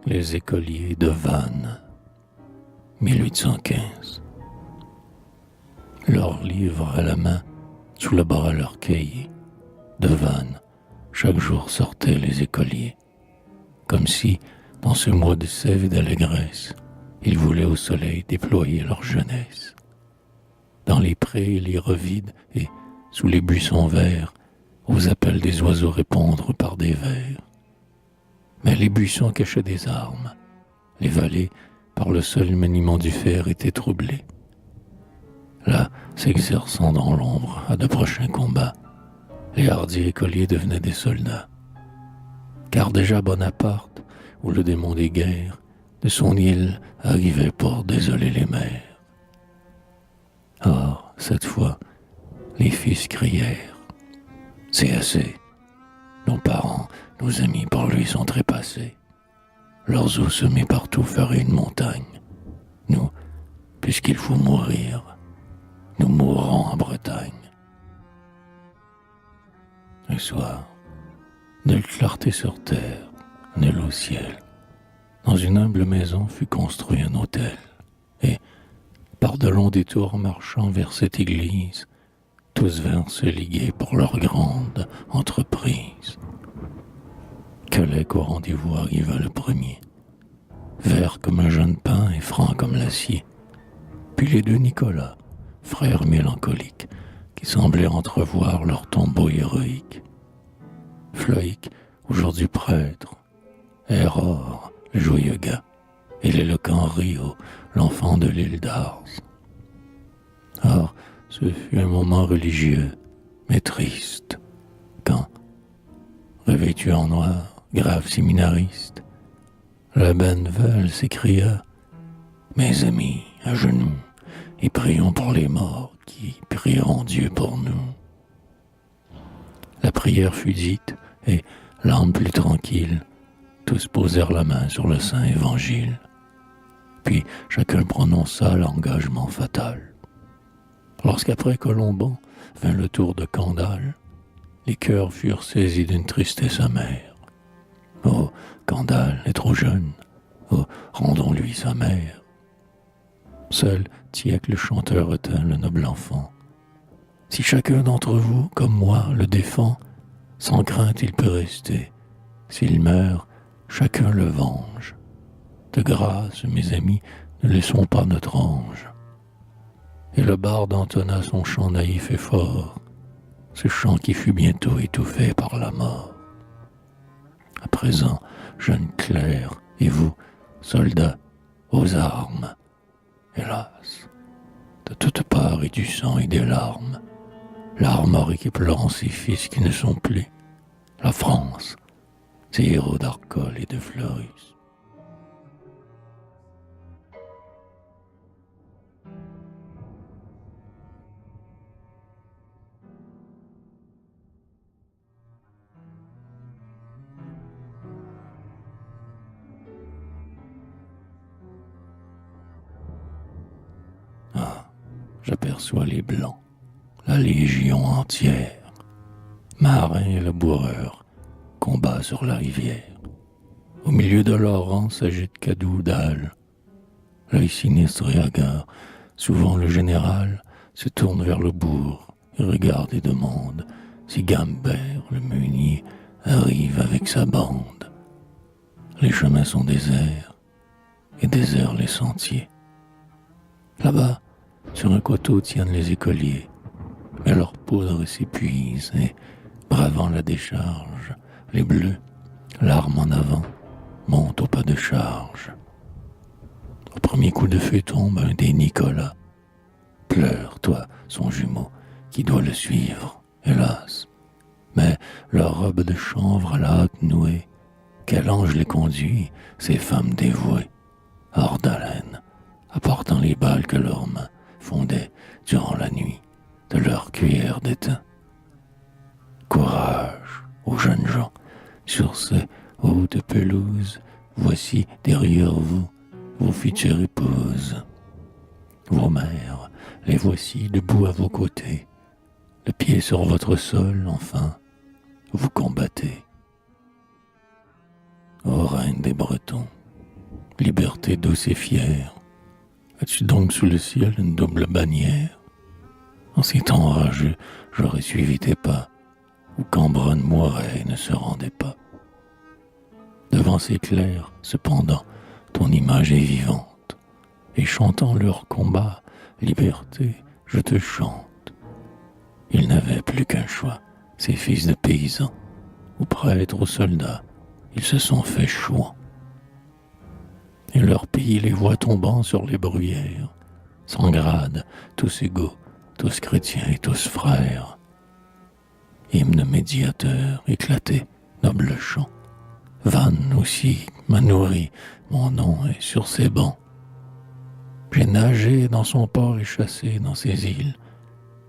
Les écoliers de Vannes, 1815. Leur livre à la main, sous le bras leur cahier. De Vannes, chaque jour sortaient les écoliers, comme si, dans ce mois de sève et d'allégresse, ils voulaient au soleil déployer leur jeunesse. Dans les prés et les revides et sous les buissons verts, aux appels des oiseaux répondre par des vers. Mais les buissons cachaient des armes, les vallées, par le seul maniement du fer, étaient troublées. Là, s'exerçant dans l'ombre à de prochains combats, les hardis écoliers devenaient des soldats. Car déjà Bonaparte, ou le démon des guerres, de son île arrivait pour désoler les mers. Or, cette fois, les fils crièrent « C'est assez, nos parents, nos amis par lui sont trépassés. Leurs os semés partout feraient une montagne. Nous, puisqu'il faut mourir, nous mourrons en Bretagne. » Un soir, nulle clarté sur terre, nulle au ciel, dans une humble maison fut construit un autel, et, par de longs détours marchant vers cette église, tous vinrent se liguer pour leur grande entreprise. Calais qu'au rendez-vous arriva le premier, vert comme un jeune pain et franc comme l'acier, puis les deux Nicolas, frères mélancoliques, qui semblaient entrevoir leur tombeau héroïque. Floïc, aujourd'hui prêtre, Hérore, le joyeux gars, et l'éloquent Rio, l'enfant de l'île d'Ars. Or, ce fut un moment religieux, mais triste, quand, revêtu en noir, grave séminariste, la Benneval s'écria « Mes amis, à genoux, et prions pour les morts qui prieront Dieu pour nous. » La prière fut dite, et, l'âme plus tranquille, tous posèrent la main sur le saint évangile. Puis chacun prononça l'engagement fatal. Lorsqu'après Colomban vint le tour de Candale, les cœurs furent saisis d'une tristesse amère. Oh, Candale est trop jeune, oh, rendons-lui sa mère. Seul Tieck le chanteur retint le noble enfant. Si chacun d'entre vous, comme moi, le défend, sans crainte il peut rester. S'il meurt, chacun le venge. De grâce, mes amis, ne laissons pas notre ange. Et le barde entonna son chant naïf et fort, ce chant qui fut bientôt étouffé par la mort. À présent, jeune clerc, et vous, soldats, aux armes. Hélas, de toutes parts et du sang et des larmes, l'armor qui pleurant ses fils qui ne sont plus, la France, ses héros d'Arcole et de Fleurus. Ah, j'aperçois les Blancs, la légion entière, Marin et le bourreur, combat sur la rivière. Au milieu de leur rang s'agite Cadoudal. L'œil sinistre et hagard, souvent le général se tourne vers le bourg et regarde et demande si Gambert, le meunier, arrive avec sa bande. Les chemins sont déserts, et déserts les sentiers. Là-bas, sur un coteau tiennent les écoliers, mais leur poudre s'épuise et, bravant la décharge, les bleus, l'arme en avant, montent au pas de charge. Au premier coup de feu tombe un des Nicolas. Pleure, toi, son jumeau, qui doit le suivre, hélas. Mais leur robe de chanvre à la hâte nouée, quel ange les conduit, ces femmes dévouées, hors d'haleine, apportant les balles que leurs mains fondaient durant la nuit de leur cuillère d'étain. Courage, aux jeunes gens, sur ces hautes pelouses, voici derrière vous vos futures épouses. Vos mères, les voici debout à vos côtés, le pied sur votre sol, enfin, vous combattez. Ô reine des Bretons, Liberté douce et fière, as-tu donc sous le ciel une double bannière? En ces temps orageux, j'aurais suivi tes pas, où Cambronne mourait et ne se rendait pas. Devant ces clairs, cependant, ton image est vivante, et chantant leur combat, liberté, je te chante. Ils n'avaient plus qu'un choix, ces fils de paysans, ou prêtres ou soldats, ils se sont fait chouans. Et leur pays les voit tombant sur les bruyères, sans grade, tous égaux, tous chrétiens et tous frères. Hymne médiateur, éclaté, noble chant, Vannes aussi m'a nourri, mon nom est sur ses bancs. J'ai nagé dans son port et chassé dans ses îles,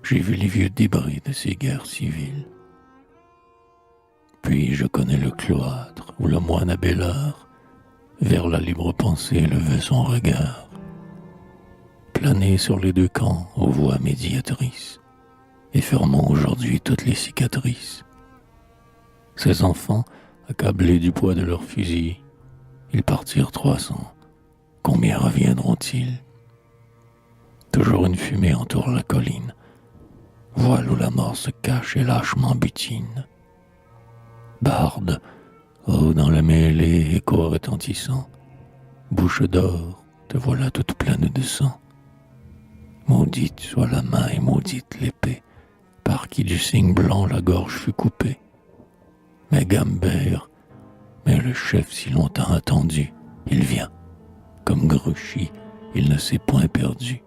j'ai vu les vieux débris de ces guerres civiles. Puis je connais le cloître où le moine Abélard vers la libre pensée levait son regard. Plané sur les deux camps aux voix médiatrices, et fermant aujourd'hui toutes les cicatrices. Ces enfants, accablés du poids de leurs fusils, ils partirent 300. Combien reviendront-ils? Toujours une fumée entoure la colline, voile où la mort se cache et lâchement butine. Barde, oh dans la mêlée, écho retentissant, bouche d'or, te voilà toute pleine de sang. Maudite soit la main et maudite l'épée, par qui du signe blanc la gorge fut coupée. Mais Gambert, mais le chef si longtemps attendu, il vient, comme Grouchy, il ne s'est point perdu.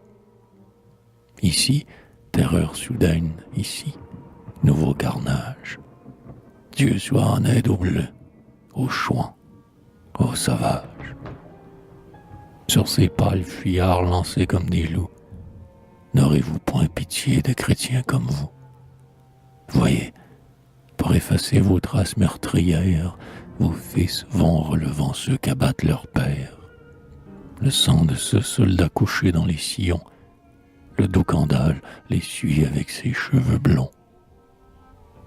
Ici, terreur soudaine, ici, nouveau carnage. Dieu soit en aide aux bleus, aux chouans, aux sauvages. Sur ces pâles fuyards lancés comme des loups, n'aurez-vous point pitié de chrétiens comme vous? Voyez, pour effacer vos traces meurtrières, vos fils vont relevant ceux qu'abattent leurs pères. Le sang de ce soldat couché dans les sillons, le doux Candale les suit avec ses cheveux blonds.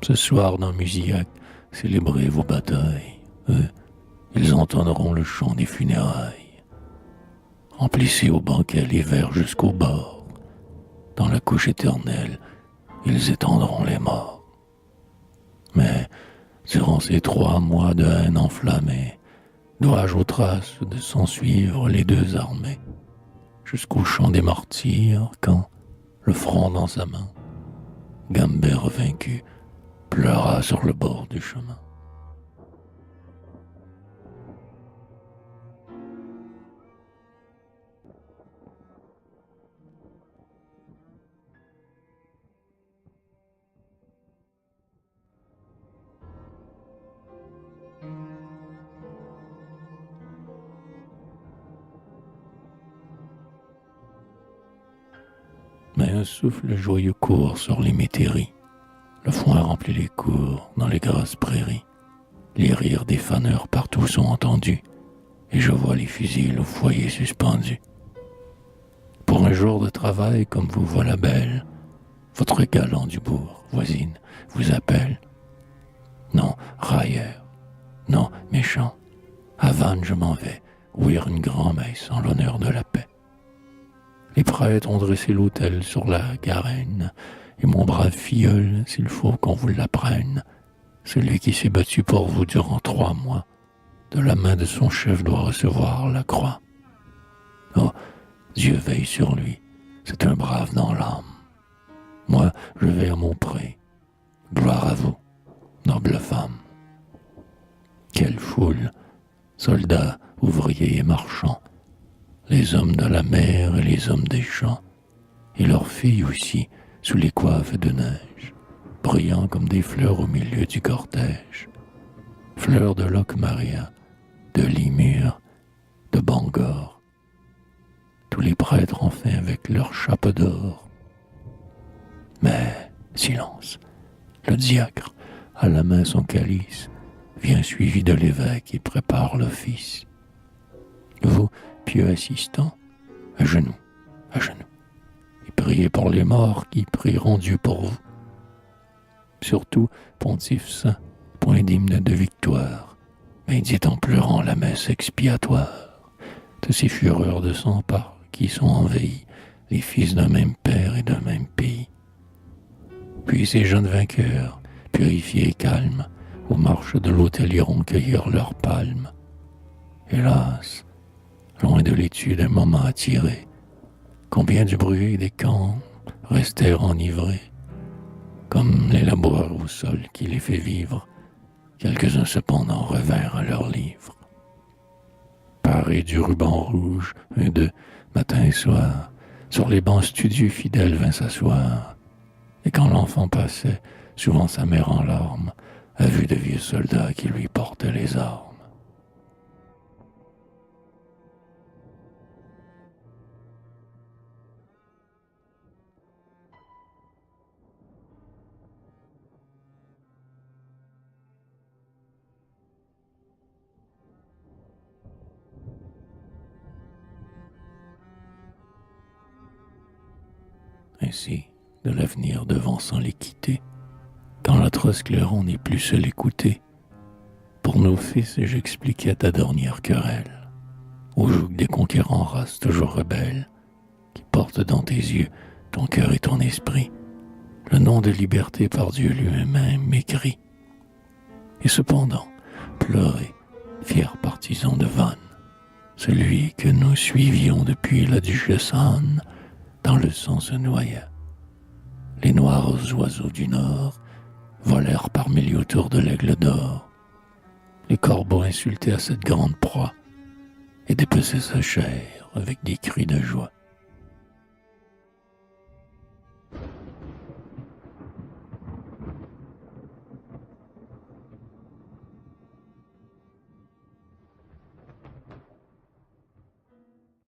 Ce soir dans Musillac, célébrez vos batailles. Eux, ils entonneront le chant des funérailles. Remplissez au banquet les verres jusqu'au bord. Dans la couche éternelle, ils étendront les morts. Mais, durant ces 3 mois de haine enflammée, dois-je aux traces de s'en suivre les deux armées, jusqu'au champ des martyrs, quand, le front dans sa main, Gambert vaincu pleura sur le bord du chemin. Mais un souffle joyeux court sur les métairies. Le foin remplit les cours dans les grasses prairies. Les rires des faneurs partout sont entendus, et je vois les fusils au foyer suspendus. Pour un jour de travail comme vous voilà belle, votre galant du bourg, voisine, vous appelle. Non, railleur, non, méchant, à Vannes je m'en vais, ouïr une grand-messe en l'honneur de la paix. Les prêtres ont dressé l'autel sur la garenne, et mon brave filleul, s'il faut qu'on vous l'apprenne, celui qui s'est battu pour vous durant 3 mois, de la main de son chef doit recevoir la croix. Oh, Dieu veille sur lui, c'est un brave dans l'âme. Moi, je vais à mon pré. Gloire à vous, noble femme. Quelle foule, soldats, ouvriers et marchands, les hommes de la mer et les hommes des champs, et leurs filles aussi, sous les coiffes de neige, brillant comme des fleurs au milieu du cortège. Fleurs de Locmaria, de Limur, de Bangor. Tous les prêtres enfin avec leurs chapeaux d'or. Mais, silence, le diacre, à la main son calice, vient suivi de l'évêque et prépare l'office. Vous, pieux assistants, à genoux, et priez pour les morts qui prieront Dieu pour vous. Surtout, pontife saint, point d'hymne de victoire, mais dites en pleurant la messe expiatoire. de ces fureurs de sang par qui sont envahis les fils d'un même père et d'un même pays. Puis ces jeunes vainqueurs, purifiés et calmes, aux marches de l'autel iront cueillir leurs palmes. Hélas, loin de l'étude un moment attiré, combien du bruit des camps restèrent enivrés, comme les laboureurs au sol qui les fait vivre, quelques-uns cependant revinrent à leurs livres. Parés du ruban rouge, un d'eux, matin et soir, sur les bancs studieux fidèle vint s'asseoir, et quand l'enfant passait, souvent sa mère en larmes, à vue de vieux soldats qui lui portaient les armes. Ainsi, de l'avenir devançant l'équité, quand l'atroce clairon n'est plus seul écouté, pour nos fils j'expliquais ta dernière querelle, au joug des conquérants races toujours rebelles, qui portent dans tes yeux ton cœur et ton esprit, le nom de liberté par Dieu lui-même écrit. Et cependant, pleurer, fier partisan de Vannes, celui que nous suivions depuis la duchesse Anne, dans le sang se noya. Les noirs oiseaux du nord volèrent par milliers autour de l'aigle d'or. Les corbeaux insultaient à cette grande proie et dépeçaient sa chair avec des cris de joie.